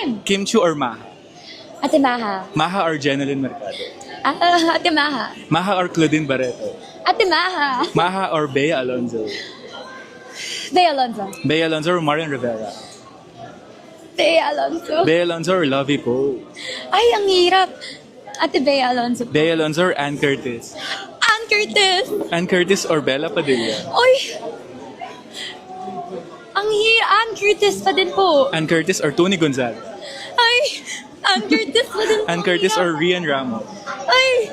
Kim. Kim Chiu or Maha? Ate Maha. Maha or Jeneline Mercado? Ate Maha. Maha or Claudine Barreto? Ate Maha. Maha or Bea Alonzo? Bea Alonzo. Bea Alonzo or Marian Rivera? Bea Alonzo. Bea Alonzo or Lovie Poe? Ay, ang hirap. Ate Bea Alonzo. Bea Alonzo or Ann Curtis? Ann Curtis. Ann Curtis or Bella Padilla? Oy! Ang Ann Curtis pa din po. Ann Curtis or Tony Gonzaga? Ay! Ann Curtis pa din po. Ann Curtis or Rian Ramos? Ay!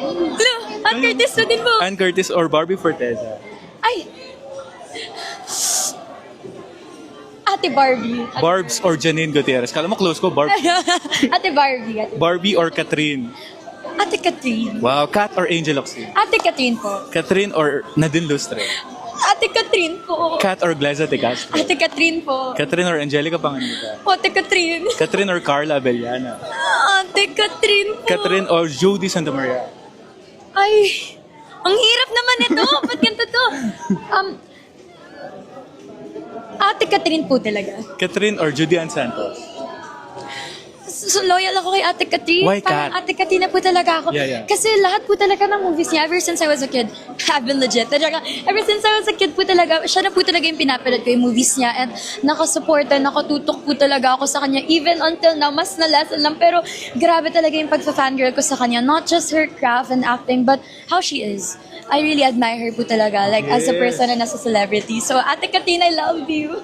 Lo, Ann Curtis pa din po. Ann Curtis or Barbie Forteza? Ay! Ate Barbie. Barbs or Janine Gutierrez? Kala mo close ko, Barb. Ate Barbie. Barbie or Catherine? Ate Catherine. Wow, Kat or Angel Oxy? Ate Catherine po. Catherine or Nadine Lustre? Ate Catherine po. Kat or Gleza de Castro? Ate Catherine po. Catherine or Angelica Panganiban? Ate Catherine. Catherine or Carla Abellana? Ate Catherine po. Catherine or Judy Santa Maria? Ay, ang hirap naman ito. Ba't ganito to? Ate Catherine po talaga. Catherine or Judy Ann Santos? So loyal ako kay Ate Catherine. Why Parang Kat? Ate Catherine na po talaga ako. Yeah. Kasi lahat po talaga ng movies niya, ever since I was a kid, have been legit. Talaga, ever since I was a kid po talaga, siya na po talaga yung pinapanood ko yung movies niya. And nakasuporta, nakatutok po talaga ako sa kanya. Even until now, mas na-lesson lang. Pero grabe talaga yung pagpa-fangirl ko sa kanya. Not just her craft and acting, but how she is. I really admire her po talaga. Like, as a person and as a celebrity. So, Ate Catherine, I love you.